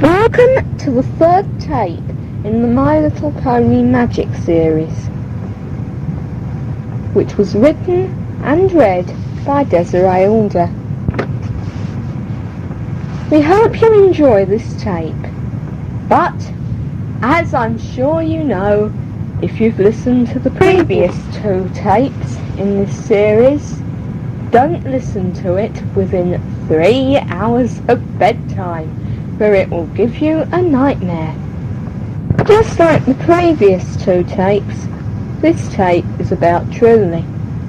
Welcome to the third tape in the My Little Pony Magic series, which was written and read by Desiree Alder. We hope you enjoy this tape, but as I'm sure you know, if you've listened to the previous 2 tapes in this series, don't listen to it within 3 hours of bedtime, where it will give you a nightmare. Just like the previous 2 tapes, this tape is about Truly,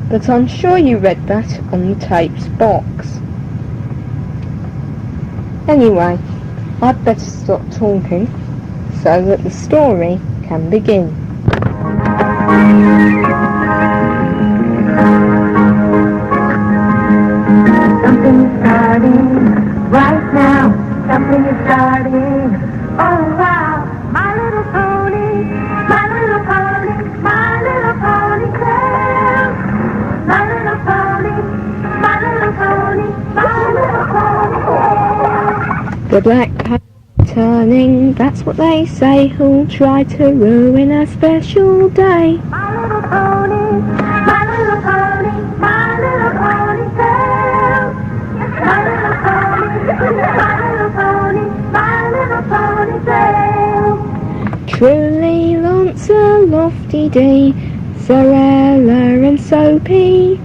but I'm sure you read that on the tape's box. Anyway, I'd better stop talking so that the story can begin. Something's starting right now. Something is starting. Oh wow, my little pony, my little pony, my little ponytail. My little pony, my little pony, my little ponytail. The black pony turning, that's what they say, who'll try to ruin a special day. My little pony, my little pony, my little ponytail. My little pony, my little pony, my little ponytail. Truly, Lofty-Dee, Zarella and Soapy,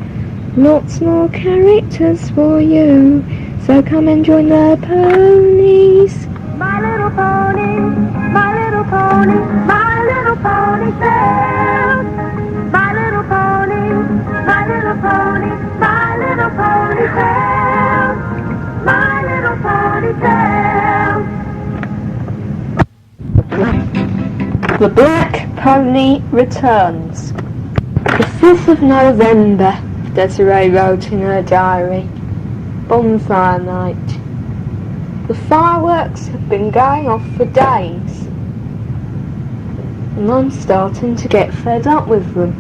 lots more characters for you, so come and join the ponies. My little pony, my little pony, my little ponytail. My little pony, my little pony, my little ponytail. My little ponytail. The Black Pony Returns. The 5th of November, Desiree wrote in her diary. Bonfire night. The fireworks have been going off for days, and I'm starting to get fed up with them.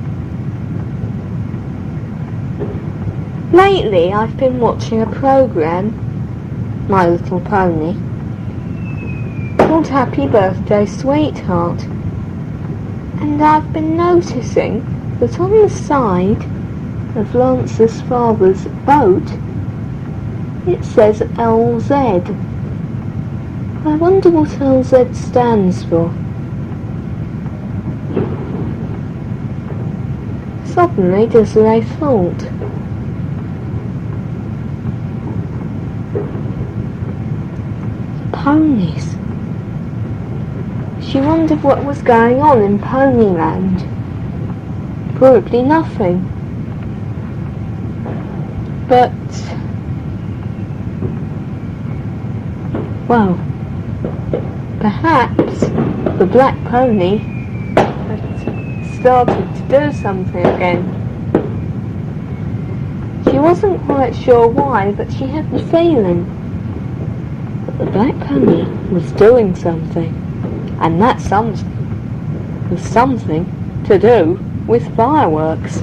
Lately I've been watching a programme, My Little Pony, called Happy Birthday Sweetheart, and I've been noticing that on the side of Lance's father's boat it says LZ. I wonder what LZ stands for. Suddenly Desiree thought, ponies. She wondered what was going on in Ponyland. Probably nothing. But, well, perhaps the black pony had started to do something again. She wasn't quite sure why, but she had the feeling that the black pony was doing something, and that something was something to do with fireworks.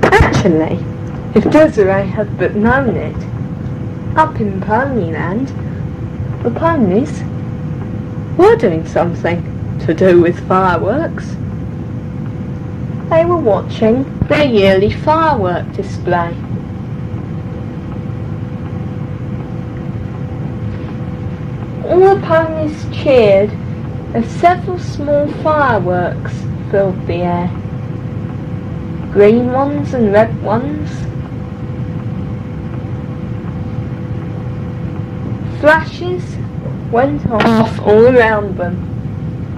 Actually, if Desiree had but known it, up in Ponyland, the ponies were doing something to do with fireworks. They were watching their yearly firework display. All the ponies cheered as several small fireworks filled the air. Green ones and red ones. Flashes went off all around them.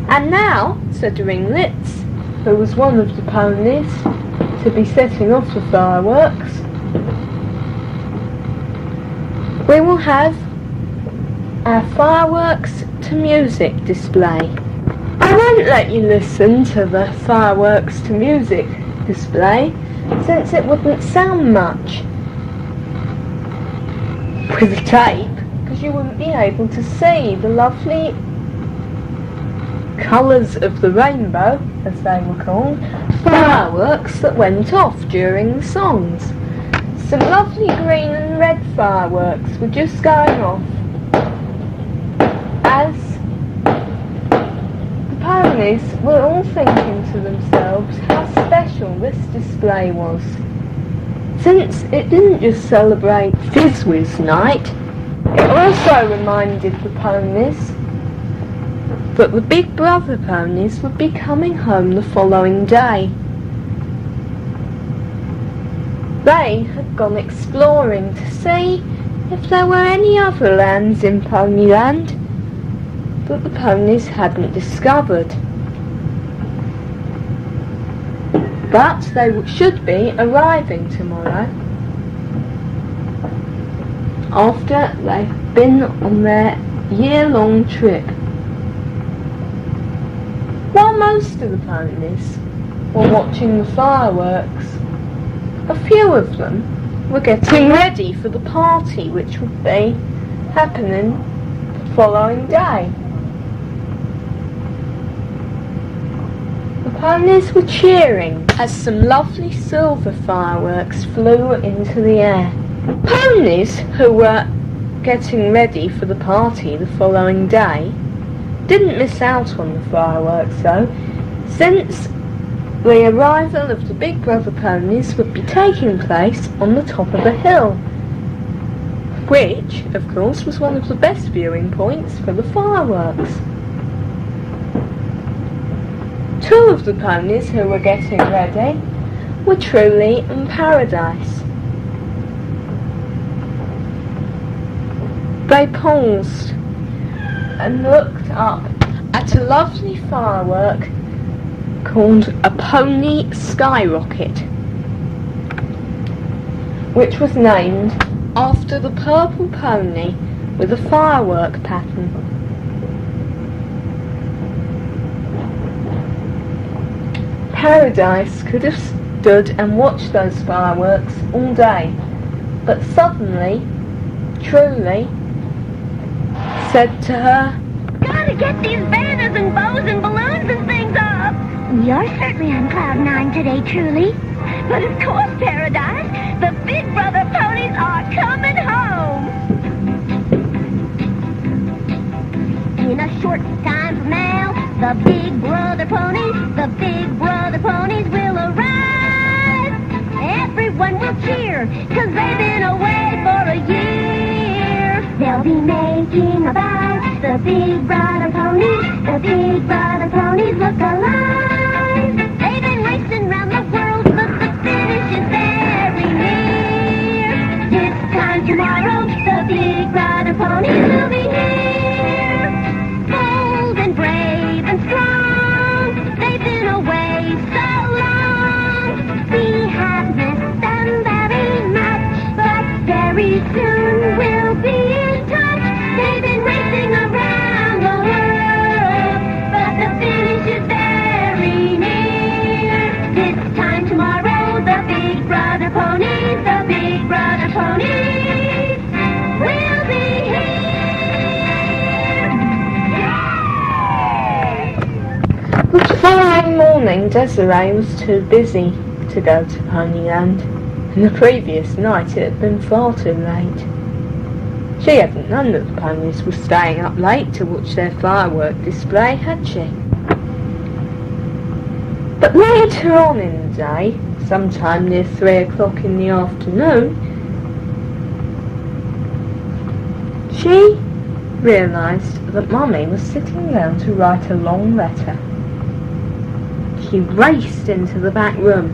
And now, said Ringlets, who was one of the ponies to be setting off the fireworks, we will have our fireworks to music display. I won't let you listen to the fireworks to music display, since it wouldn't sound much with a tape, because you wouldn't be able to see the lovely colours of the rainbow, as they were called, fireworks that went off during the songs. Some lovely green and red fireworks were just going off ponies were all thinking to themselves how special this display was, since it didn't just celebrate Fizzwiz night, it also reminded the ponies that the Big Brother ponies would be coming home the following day. They had gone exploring to see if there were any other lands in Ponyland that the ponies hadn't discovered. But they should be arriving tomorrow, after they've been on their year-long trip. While most of the ponies were watching the fireworks, a few of them were getting ready for the party which would be happening the following day. The ponies were cheering as some lovely silver fireworks flew into the air. Ponies who were getting ready for the party the following day didn't miss out on the fireworks though, since the arrival of the Big Brother ponies would be taking place on the top of a hill, which, of course, was one of the best viewing points for the fireworks. Two of the ponies who were getting ready were Truly and Paradise. They paused and looked up at a lovely firework called a pony skyrocket, which was named after the purple pony with a firework pattern. Paradise could have stood and watched those fireworks all day, but suddenly Truly said to her, Gotta get these banners and bows and balloons and things up. You're certainly on cloud nine today, Truly. But of course, Paradise, the Big Brother ponies are coming home. In a short time from now, the Big Brother ponies will arrive. Everyone will cheer, 'cause they've been away for a year. They'll be making a vow, the Big Brother ponies look alive. They've been racing around the world, but the finish is very near. This time tomorrow, the Big Brother ponies will be here. Bold and brave and strong, they've been away so long. We have missed them very much, but very soon we'll be in touch. They've been racing around the world, but the finish is very near. This time tomorrow, the Big Brother ponies will be here. The following morning, Desiree was too busy to go to Ponyland, and the previous night it had been far too late. She hadn't known that the ponies were staying up late to watch their firework display, had she? But later on in the day, sometime near 3 o'clock in the afternoon, she realised that Mummy was sitting down to write a long letter. She raced into the back room,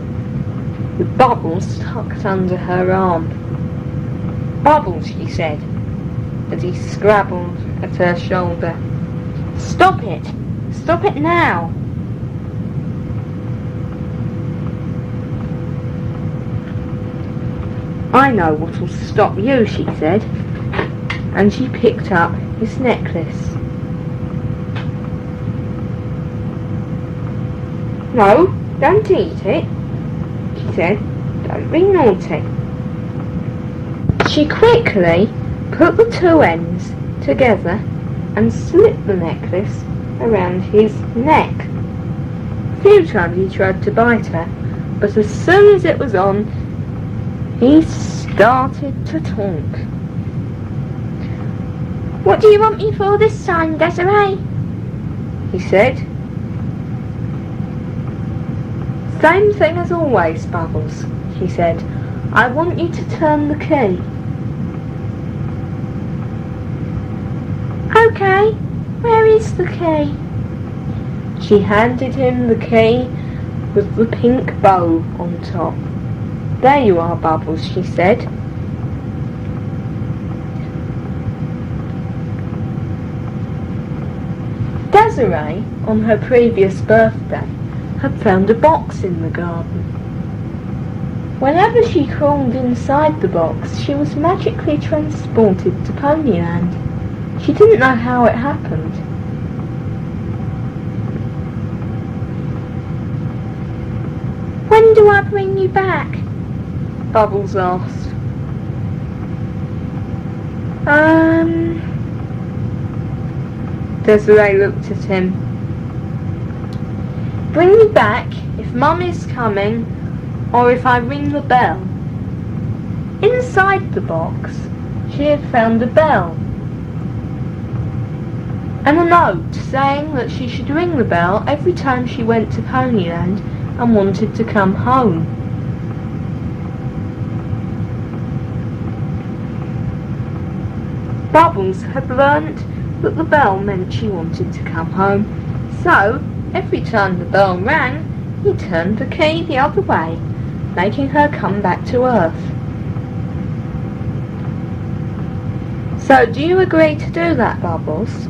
with Bubbles tucked under her arm. "Bubbles," she said, as he scrabbled at her shoulder. "Stop it! Stop it now!" "I know what'll stop you," she said, and she picked up his necklace. "No, don't eat it," she said. "Don't be naughty." She quickly put the two ends together and slipped the necklace around his neck. A few times he tried to bite her, but as soon as it was on, he started to talk. "What do you want me for this time, Desiree?" he said. Same thing as always, Bubbles, she said. I want you to turn the key. Okay, where is the key? She handed him the key with the pink bow on top. There you are, Bubbles, she said. Desiree, on her previous birthday, had found a box in the garden. Whenever she crawled inside the box, she was magically transported to Ponyland. She didn't know how it happened. When do I bring you back? Bubbles asked. Desiree looked at him. Bring me back if Mum is coming, or if I ring the bell. Inside the box, she had found a bell and a note saying that she should ring the bell every time she went to Ponyland and wanted to come home. Bubbles had learnt that the bell meant she wanted to come home, so every time the bell rang, he turned the key the other way, making her come back to Earth. So do you agree to do that, Bubbles?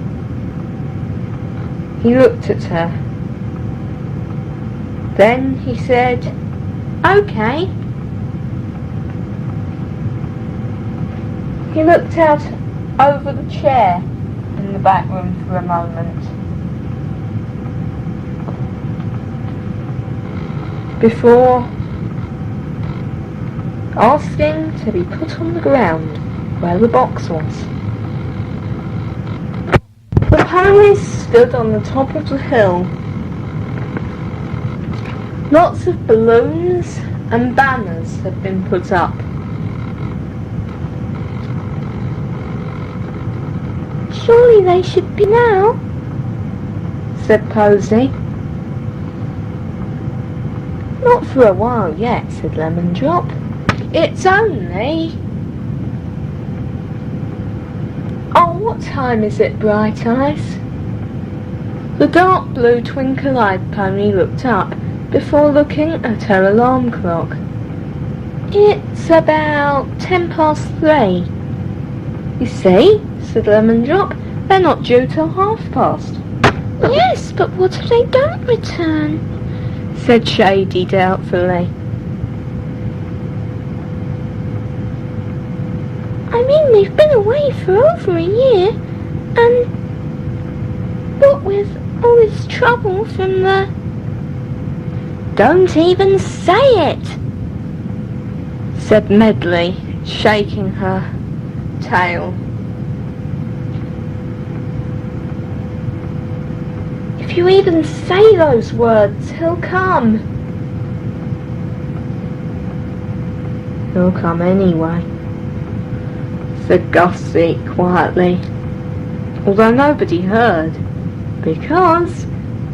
He looked at her. Then he said, okay. He looked out over the chair in the back room for a moment before asking to be put on the ground where the box was. The ponies stood on the top of the hill. Lots of balloons and banners had been put up. Surely they should be now, said Posy. Not for a while yet, said Lemon Drop. It's only... Oh, what time is it, Bright Eyes? The dark blue twinkle-eyed pony looked up before looking at her alarm clock. It's about 3:10. You see, said Lemon Drop, they're not due till past. Yes, but what if they don't return? Said Shady doubtfully. I mean, they've been away for over a year, and what with all this trouble from the... Don't even say it, said Medley, shaking her tail. If you even say those words, he'll come. He'll come anyway, said Gussie quietly, although nobody heard, because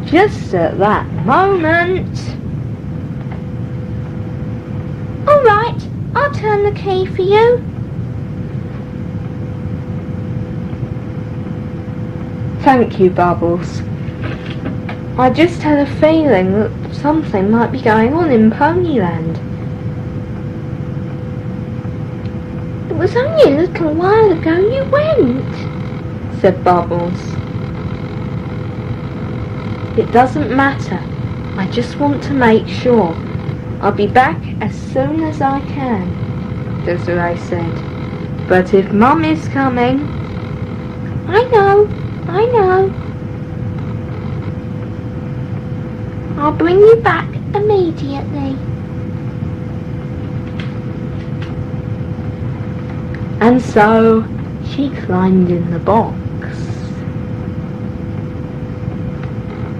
just at that moment... All right, I'll turn the key for you. Thank you, Bubbles. I just had a feeling that something might be going on in Ponyland. It was only a little while ago you went, said Bubbles. It doesn't matter. I just want to make sure. I'll be back as soon as I can, Desiree said. But if Mum is coming... I know. I'll bring you back immediately. And so she climbed in the box.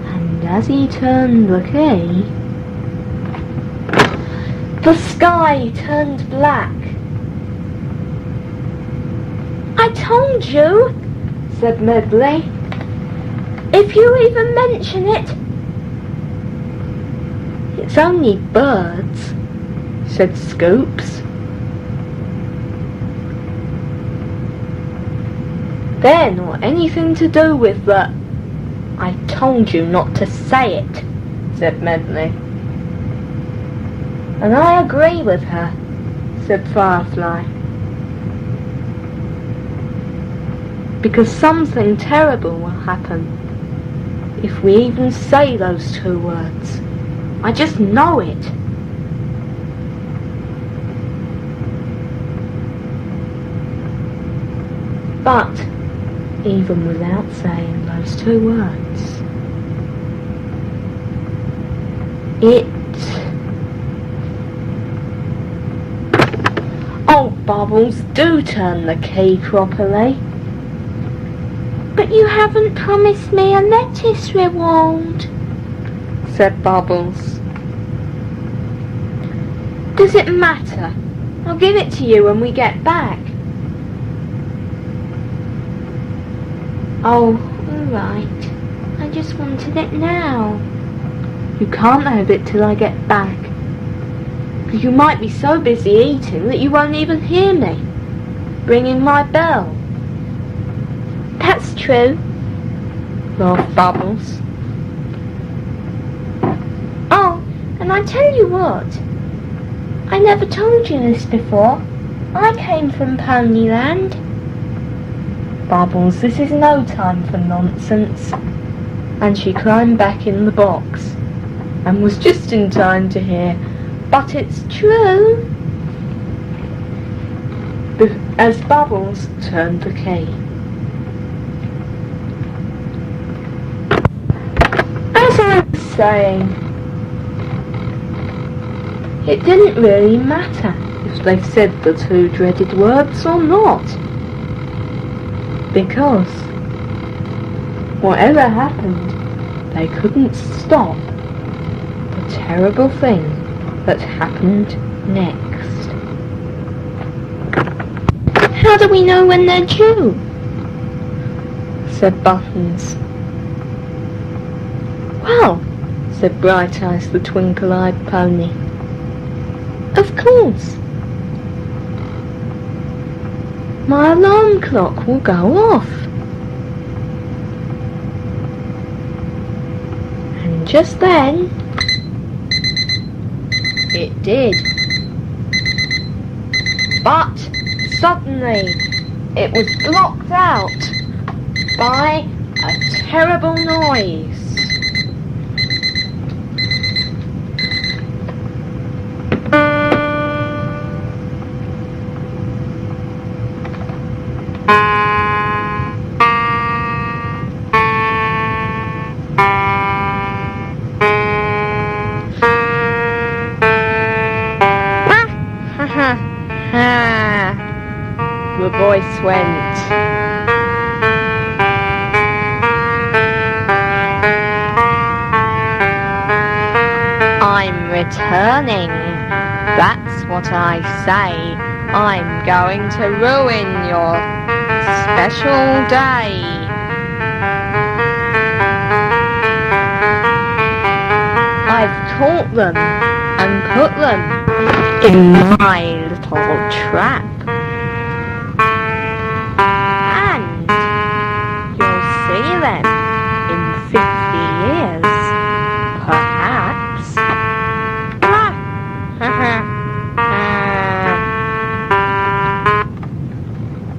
And as he turned the key, the sky turned black. I told you, said Medley. If you even mention it, It's only birds, said Scoops. They're not anything to do with the... I told you not to say it, said Medley. And I agree with her, said Firefly. Because something terrible will happen if we even say those 2 words. I just know it. But even without saying those 2 words, Oh, Bubbles, do turn the key properly. But you haven't promised me a lettuce reward, said Bubbles. Does it matter? I'll give it to you when we get back. Oh, alright. I just wanted it now. You can't have it till I get back. Because you might be so busy eating that you won't even hear me ringing my bell. That's true, laughed Bubbles. Oh, and I tell you what, I never told you this before. I came from Ponyland. Bubbles, this is no time for nonsense. And she climbed back in the box and was just in time to hear, but it's true, as Bubbles turned the key. As I was saying, it didn't really matter if they said the 2 dreaded words or not, because whatever happened, they couldn't stop the terrible thing that happened next. How do we know when they're due? Said Buttons. Well, said Bright Eyes the twinkle-eyed pony. Of course. My alarm clock will go off. And just then, it did. But suddenly, it was blocked out by a terrible noise. The voice went. I'm returning. That's what I say. I'm going to ruin your special day. I've caught them and put them in my little trap. Them in 50 years, perhaps.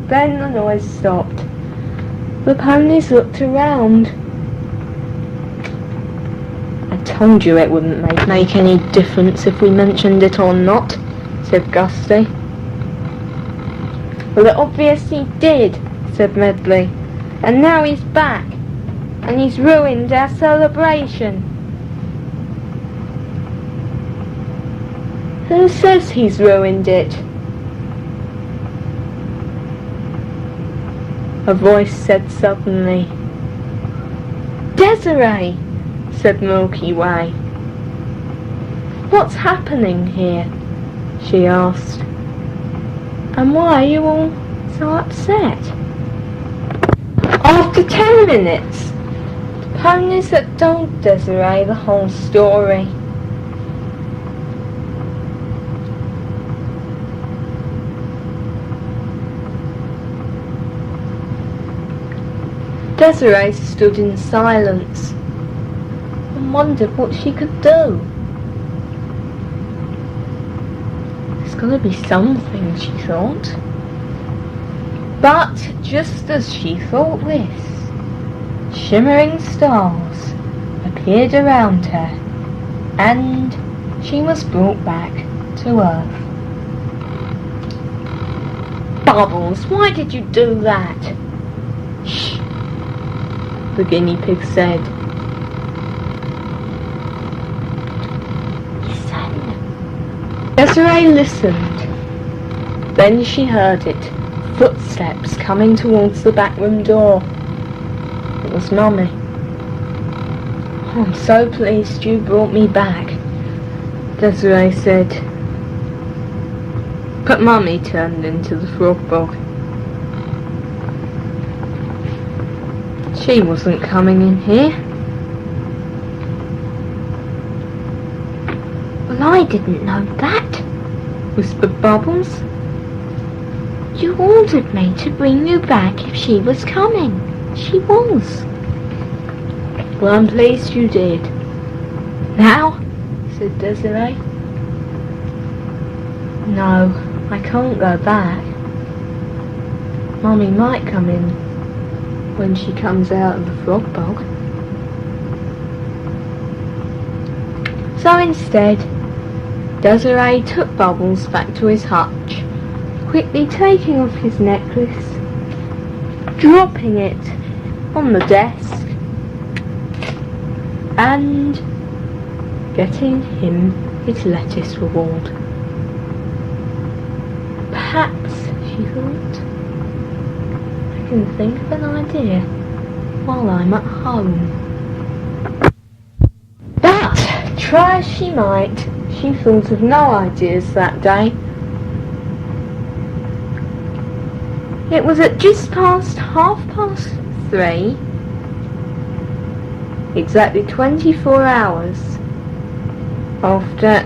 Then the noise stopped. The ponies looked around. I told you it wouldn't make any difference if we mentioned it or not, said Gusty. Well, it obviously did, said Medley. And now he's back, and he's ruined our celebration. Who says he's ruined it? A voice said suddenly. Desiree, said Milky Way. What's happening here? She asked. And why are you all so upset? After 10 minutes, the ponies had told Desiree the whole story. Desiree stood in silence and wondered what she could do. There's got to be something, she thought. But just as she thought this, shimmering stars appeared around her, and she was brought back to Earth. Bubbles, why did you do that? Shh, the guinea pig said. Listen. Desiree listened. Then she heard it. Footsteps coming towards the back room door. It was Mummy. Oh, I'm so pleased you brought me back, Desiree said. But Mummy turned into the frog bog. She wasn't coming in here. Well, I didn't know that, whispered Bubbles. You ordered me to bring you back if she was coming. She was. Well, I'm pleased you did. Now, said Desiree. No, I can't go back. Mummy might come in when she comes out of the frog bog. So instead, Desiree took Bubbles back to his hutch, quickly taking off his necklace, dropping it on the desk, and getting him his lettuce reward. Perhaps, she thought, I can think of an idea while I'm at home. But, try as she might, she thought of no ideas that day. It was at just past 3:30, exactly 24 hours after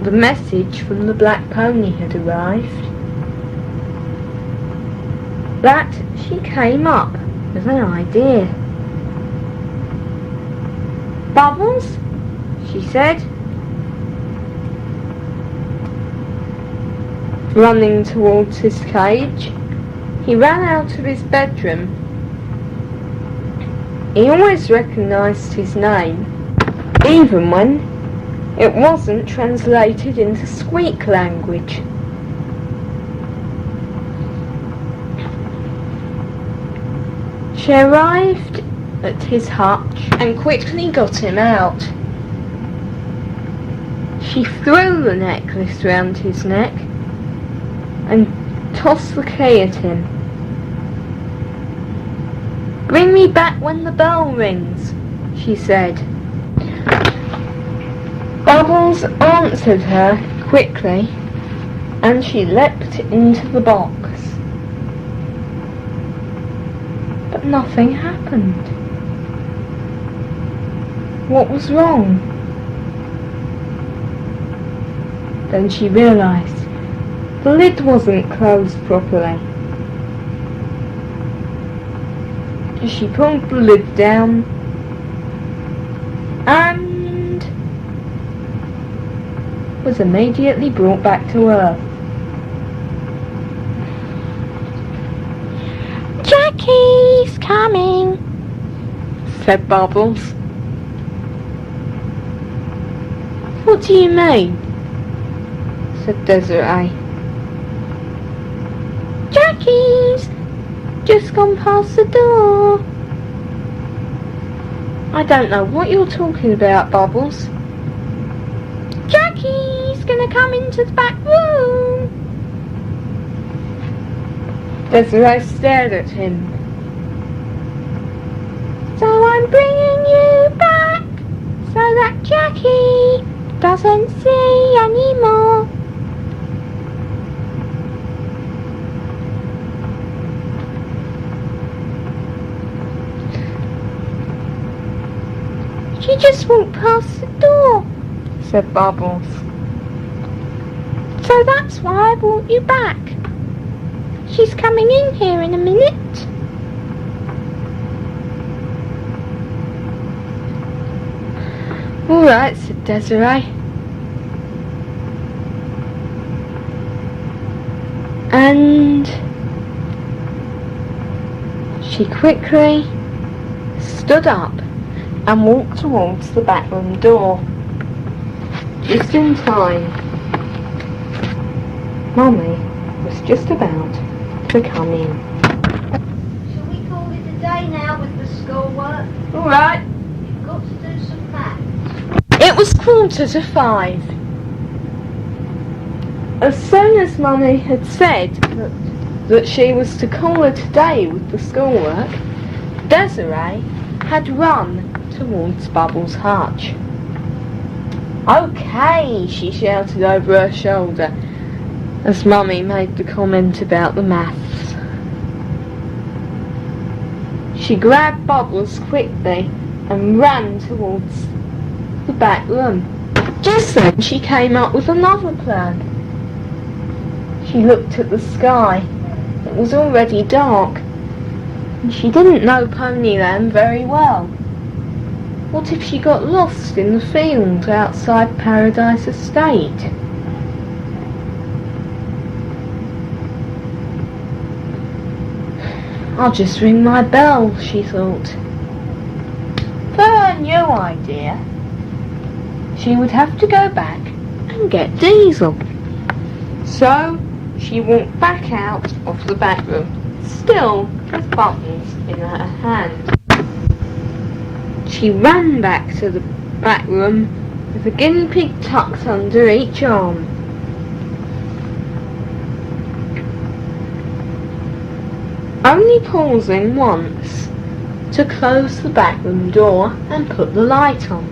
the message from the black pony had arrived, that she came up with an idea. Bubbles, she said, running towards his cage. He ran out of his bedroom. He always recognised his name, even when it wasn't translated into squeak language. She arrived at his hutch and quickly got him out. She threw the necklace round his neck and tossed the key at him. Bring me back when the bell rings, she said. Bubbles answered her quickly, and she leapt into the box. But nothing happened. What was wrong? Then she realised the lid wasn't closed properly. She pulled the lid down and was immediately brought back to Earth. Jackie's coming, said Bubbles. What do you mean? Said Desiree. Jackie's just gone past the door. I don't know what you're talking about, Bubbles. Jackie's gonna come into the back room. Desiree stared at him. So I'm bringing you back so that Jackie doesn't see anymore. She just walked past the door, said Bubbles. So that's why I brought you back. She's coming in here in a minute. "Alright," said Desiree. And she quickly stood up and walked towards the back room door. Just in time. Mummy was just about to come in. Shall we call it a day now with the schoolwork? Alright. You've got to do some maths. It was 4:45. As soon as Mummy had said that she was to call it a day with the schoolwork, Desiree had run towards Bubbles' hutch. "Okay," she shouted over her shoulder as Mummy made the comment about the maths. She grabbed Bubbles quickly and ran towards the back room. Just then she came up with another plan. She looked at the sky. It was already dark, and she didn't know Ponyland very well. What if she got lost in the field outside Paradise Estate? "I'll just ring my bell," she thought. For her new idea, she would have to go back and get Diesel. So she walked back out of the back room, still with Bubbles in her hand. She ran back to the back room with a guinea pig tucked under each arm. Only pausing once to close the back room door and put the light on.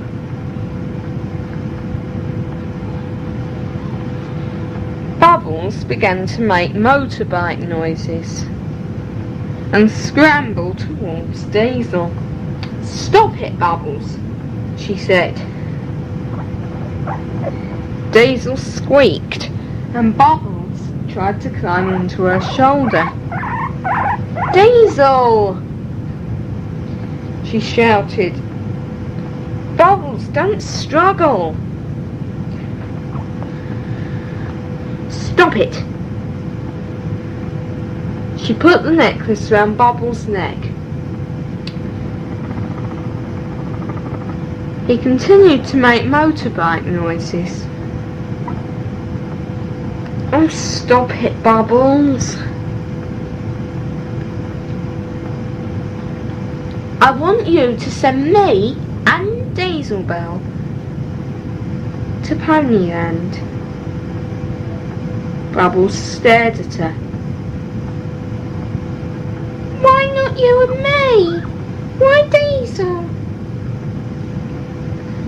Bubbles began to make motorbike noises and scramble towards Diesel. "Stop it, Bubbles," she said. Diesel squeaked and Bubbles tried to climb onto her shoulder. "Diesel!" she shouted. "Bubbles, don't struggle." "Stop it." She put the necklace round Bubbles' neck. He continued to make motorbike noises. "Oh, stop it, Bubbles. I want you to send me and Diesel Bell to Ponyland." Bubbles stared at her. "Why not you and me? Why Diesel?"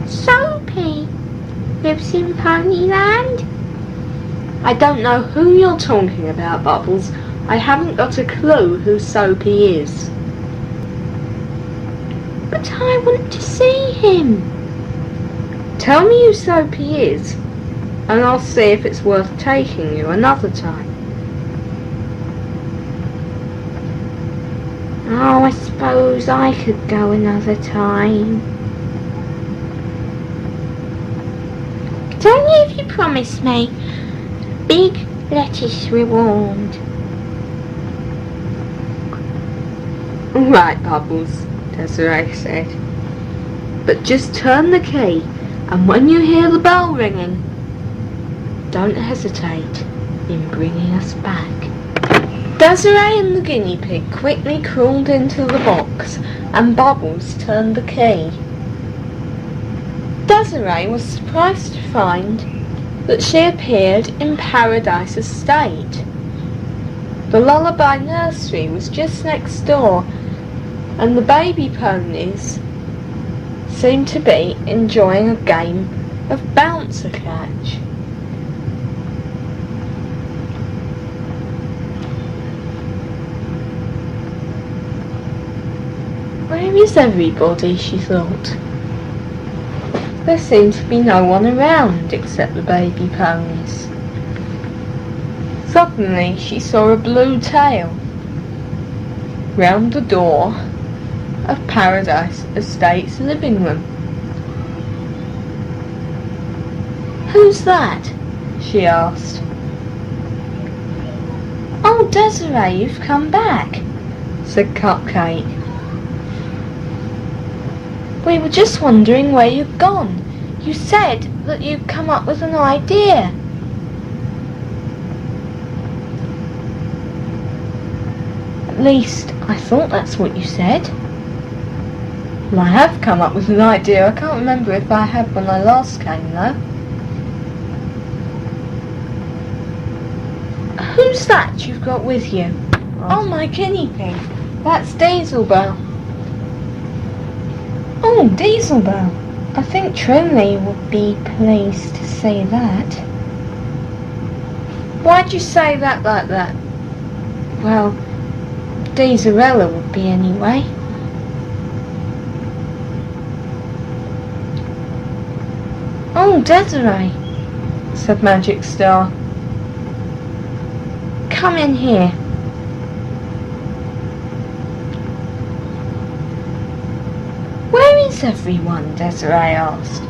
"Soapy lives in Ponyland." "I don't know who you're talking about, Bubbles. I haven't got a clue who Soapy is." "But I want to see him." "Tell me who Soapy is, and I'll see if it's worth taking you another time." "Oh, I suppose I could go another time. But only if you promise me big lettuce reward." "Right, Bubbles," Desiree said. "But just turn the key, and when you hear the bell ringing, don't hesitate in bringing us back." Desiree and the guinea pig quickly crawled into the box, and Bubbles turned the key. Desiree was surprised to find that she appeared in Paradise Estate. The Lullaby Nursery was just next door, and the baby ponies seemed to be enjoying a game of bouncer catch. "Where is everybody?" she thought. There seemed to be no one around except the baby ponies. Suddenly she saw a blue tail round the door of Paradise Estate's living room. "Who's that?" she asked. "Oh, Desiree, you've come back," said Cupcake. "We were just wondering where you'd gone. You said that you'd come up with an idea." "At least, I thought that's what you said." "Well, I have come up with an idea. I can't remember if I had when I last came, though." "Who's that you've got with you?" "Oh, my guinea pig. That's Dieselbell." "Oh, Dieselbell. I think Trimley would be pleased to see that." "Why'd you say that like that?" "Well, Dieselella would be anyway." "Oh, Desiree," said Magic Star. "Come in here." "Where is everyone?" Desiree asked.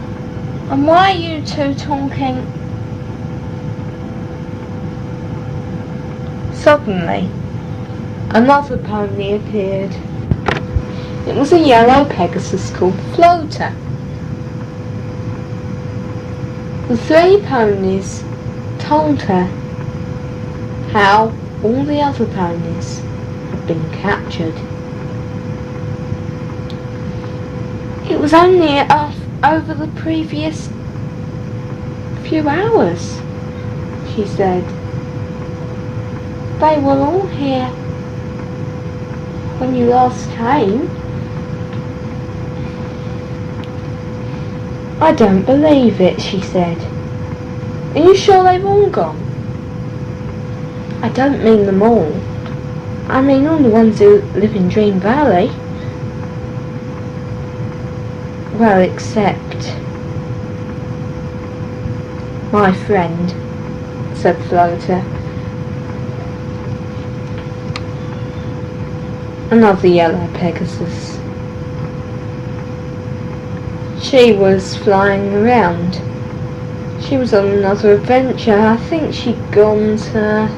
"And why are you two talking?" Suddenly, another pony appeared. It was a yellow Pegasus called Floater. The three ponies told her how all the other ponies had been captured. It was only over the previous few hours, she said. They were all here when you last came. "I don't believe it," she said. "Are you sure they've all gone?" "I don't mean them all. I mean all the ones who live in Dream Valley." "Well, except my friend," said Floater. Another yellow Pegasus. She was flying around. She was on another adventure. I think she'd gone to...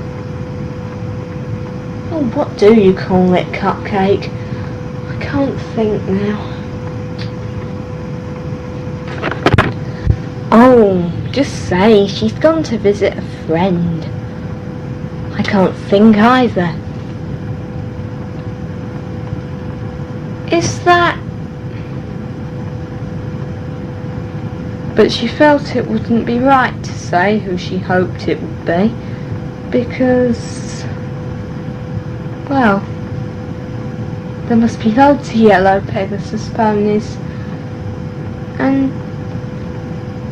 Oh, what do you call it, Cupcake? I can't think now. Oh, just say she's gone to visit a friend. I can't think either. Is that... But she felt it wouldn't be right to say who she hoped it would be, because, well, there must be loads of yellow Pegasus ponies, and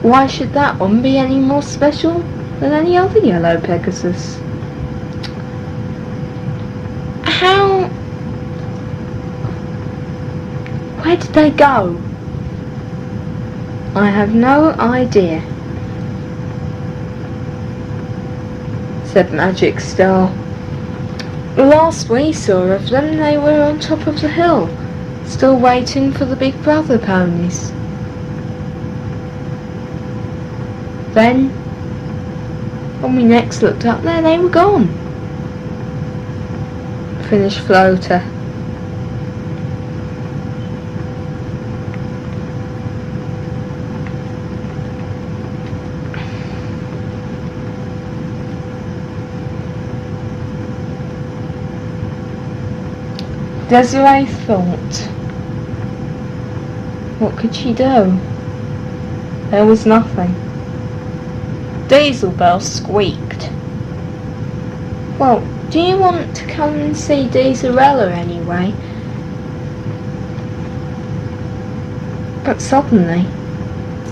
why should that one be any more special than any other yellow Pegasus? Where did they go? I have no idea, said Magic Star. The last we saw of them, they were on top of the hill, still waiting for the Big Brother ponies. Then, when we next looked up there, they were gone, finished Floater. Desiree thought. What could she do? There was nothing. Dieselbell squeaked. Well, do you want to come and see Dieselella anyway? But suddenly,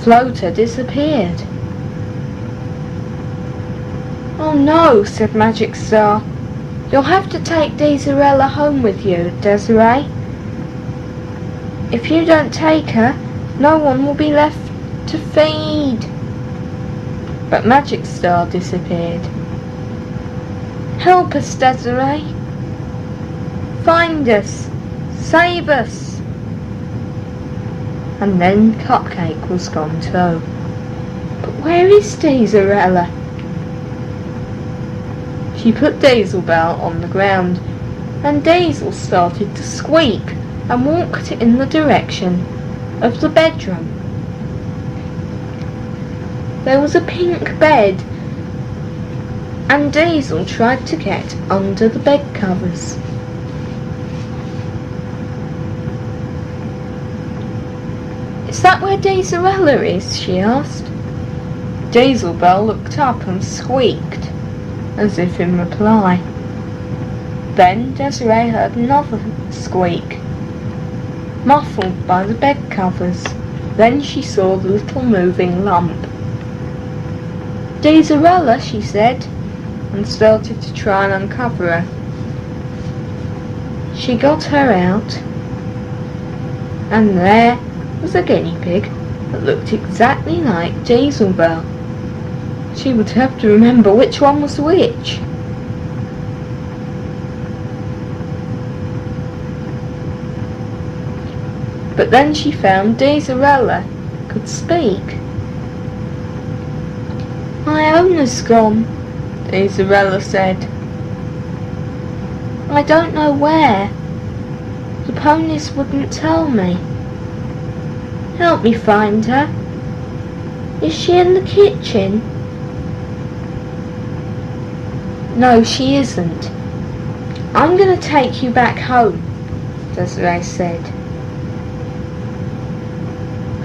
Floater disappeared. Oh no, said Magic Star. You'll have to take Dieselella home with you, Desiree. If you don't take her, no one will be left to feed. But Magic Star disappeared. Help us, Desiree. Find us. Save us. And then Cupcake was gone too. But Where is Daisarella? She put Dazelbell on the ground, and Daisel started to squeak and walked in the direction of the bedroom. There was a pink bed, and Daisel tried to get under the bed covers. Is that where Daisarella is? She asked. Dazelbell looked up and squeaked, as if in reply. Then Desiree heard another squeak, muffled by the bed covers. Then she saw the little moving lump. Daisarella, she said, and started to try and uncover her. She got her out, and there was a guinea pig that looked exactly like Dazelbell. She would have to remember which one was which. But then she found Daisarella could speak. My owner's gone, Daisarella said. I don't know where. The ponies wouldn't tell me. Help me find her. Is she in the kitchen? No, she isn't. I'm going to take you back home, Desiree said.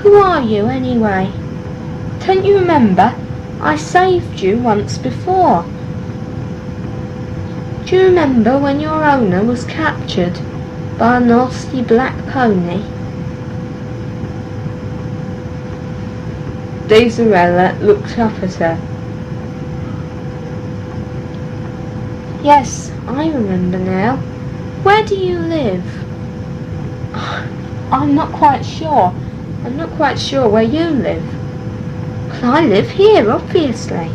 Who are you, anyway? Don't you remember? I saved you once before. Do you remember when your owner was captured by a nasty black pony? Daisarella looked up at her. Yes, I remember now. Where do you live? I'm not quite sure. I'm not quite sure where you live. Well, I live here, obviously.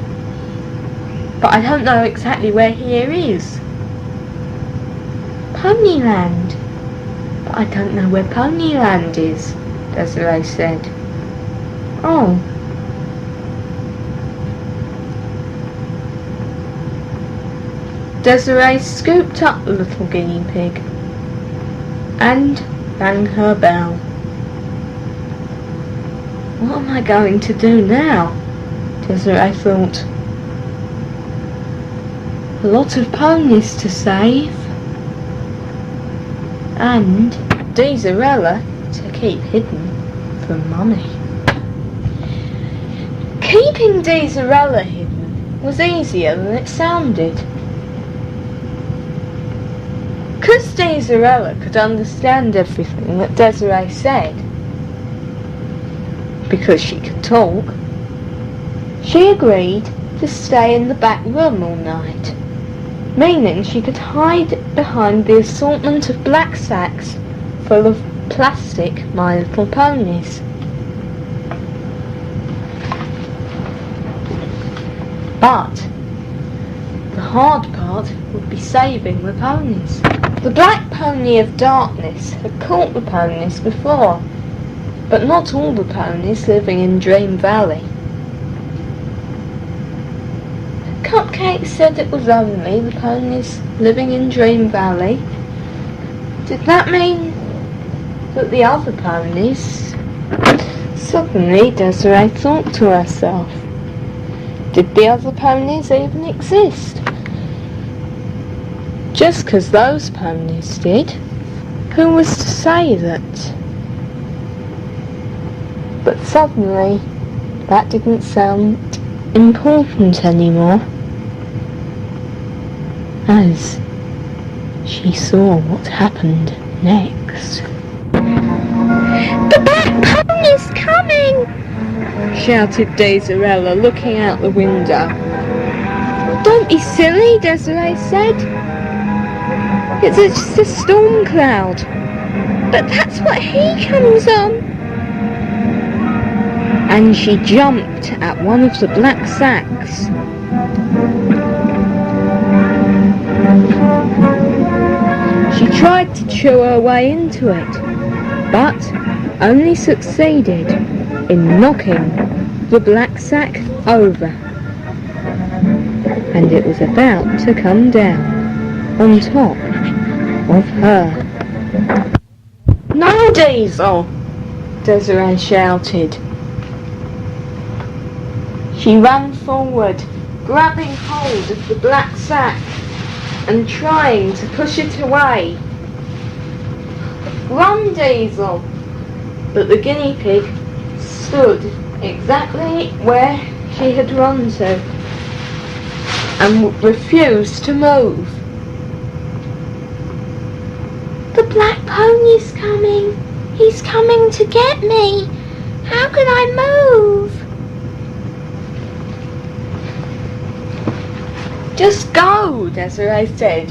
But I don't know exactly where here is. Ponyland. But I don't know where Ponyland is, Desiree said. Oh. Desiree scooped up the little guinea pig and rang her bell. What am I going to do now? Desiree thought. A lot of ponies to save. And Daisarella to keep hidden from Mummy. Keeping Daisarella hidden was easier than it sounded. Because Daisarella could understand everything that Desiree said, because she could talk, she agreed to stay in the back room all night, meaning she could hide behind the assortment of black sacks full of plastic My Little Ponies. But the hard part would be saving the ponies. The black pony of darkness had caught the ponies before, but not all the ponies living in Dream Valley. Cupcake said it was only the ponies living in Dream Valley. Did that mean that the other ponies? Suddenly Desiree thought to herself, did the other ponies even exist? Just because those ponies did, who was to say that? But suddenly, that didn't sound important anymore, as she saw what happened next. The black pony's coming! Shouted Daisarella, looking out the window. Don't be silly, Desiree said. It's just a storm cloud. But that's what he comes on. And she jumped at one of the black sacks. She tried to chew her way into it, but only succeeded in knocking the black sack over, and it was about to come down on top of her. "No, Diesel!" Desiree shouted. She ran forward, grabbing hold of the black sack and trying to push it away. "Run, Diesel!" But the guinea pig stood exactly where she had run to and refused to move. "The black pony's coming. He's coming to get me. How can I move?" "Just go," Desiree said.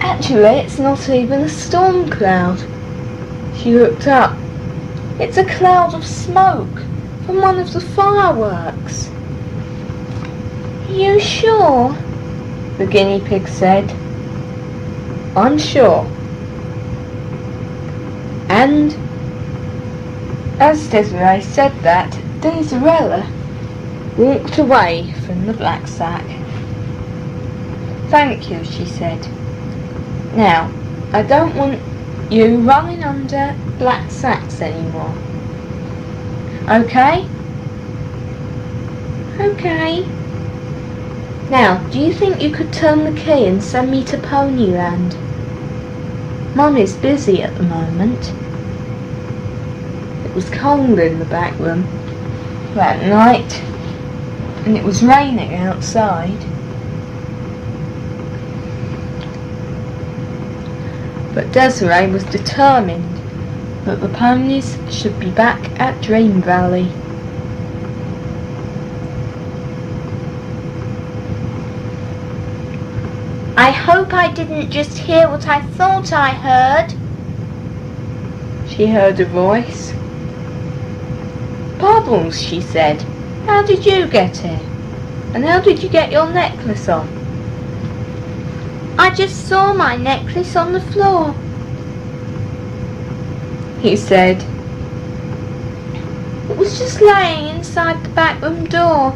"Actually, it's not even a storm cloud." She looked up. "It's a cloud of smoke from one of the fireworks." "You sure?" the guinea pig said. "I'm sure." And as Desiree said that, Desirella walked away from the black sack. "Thank you," she said. "Now, I don't want you running under black sacks anymore. Okay? Okay. Now, do you think you could turn the key and send me to Ponyland? Mum is busy at the moment." It was cold in the back room that night, and it was raining outside. But Desiree was determined that the ponies should be back at Dream Valley. "I hope I didn't just hear what I thought I heard," she heard a voice. "Bubbles," she said, "how did you get here? And how did you get your necklace on?" "I just saw my necklace on the floor," he said. "It was just laying inside the back room door.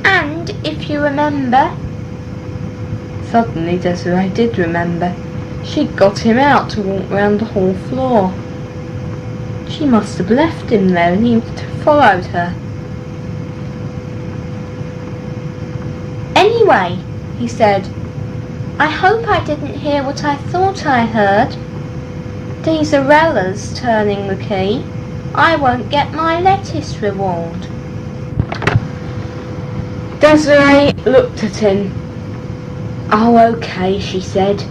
And if you remember..." Suddenly Desiree did remember. She'd got him out to walk round the hall floor. She must have left him there and he followed her. "Anyway," he said, "I hope I didn't hear what I thought I heard. Dezirella's turning the key. I won't get my lettuce reward." Desiree looked at him. "Oh, okay," she said.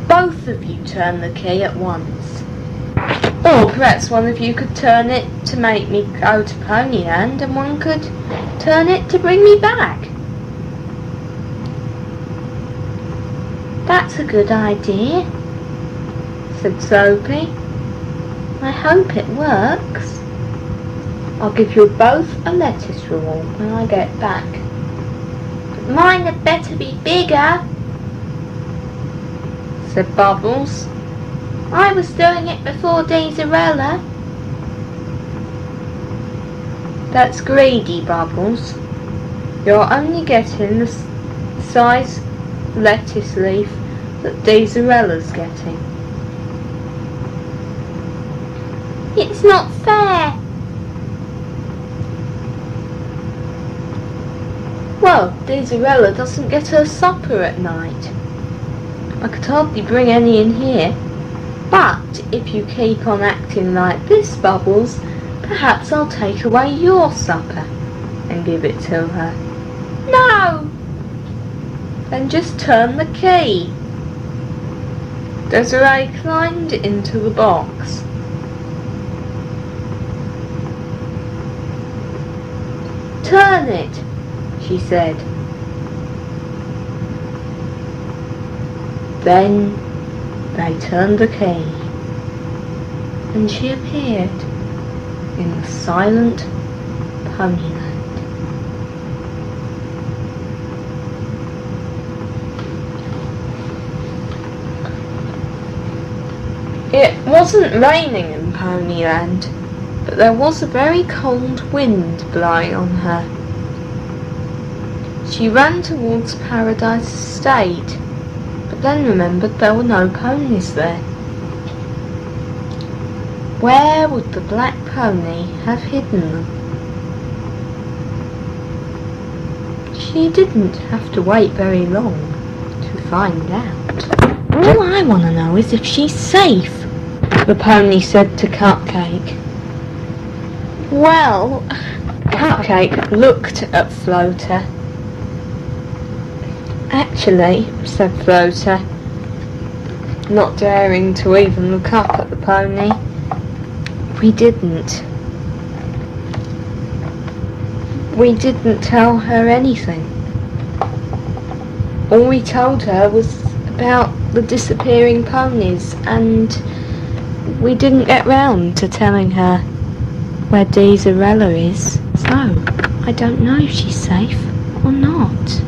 "Both of you turn the key at once. Or perhaps one of you could turn it to make me go to Ponyland and one could turn it to bring me back." "That's a good idea," said Soapy. "I hope it works. I'll give you both a lettuce reward when I get back. But mine had better be bigger," said Bubbles. "I was doing it before Desirella." "That's greedy, Bubbles. You're only getting the size lettuce leaf that Desirella's getting." "It's not fair." "Well, Desirella doesn't get her supper at night. I could hardly bring any in here. But if you keep on acting like this, Bubbles, perhaps I'll take away your supper and give it to her." "No!" "Then just turn the key." Desiree climbed into the box. "Turn it," she said. Then they turned the key, and she appeared in the silent Ponyland. It wasn't raining in Ponyland, but there was a very cold wind blowing on her. She ran towards Paradise Estate, but then remembered there were no ponies there. Where would the black pony have hidden them? She didn't have to wait very long to find out. All I want to know is if she's safe, the pony said to Cupcake. Well, Cupcake looked at Floater. Actually, said Floater, not daring to even look up at the pony, we didn't tell her anything. All we told her was about the disappearing ponies, and we didn't get round to telling her where Deezarella is, so I don't know if she's safe or not.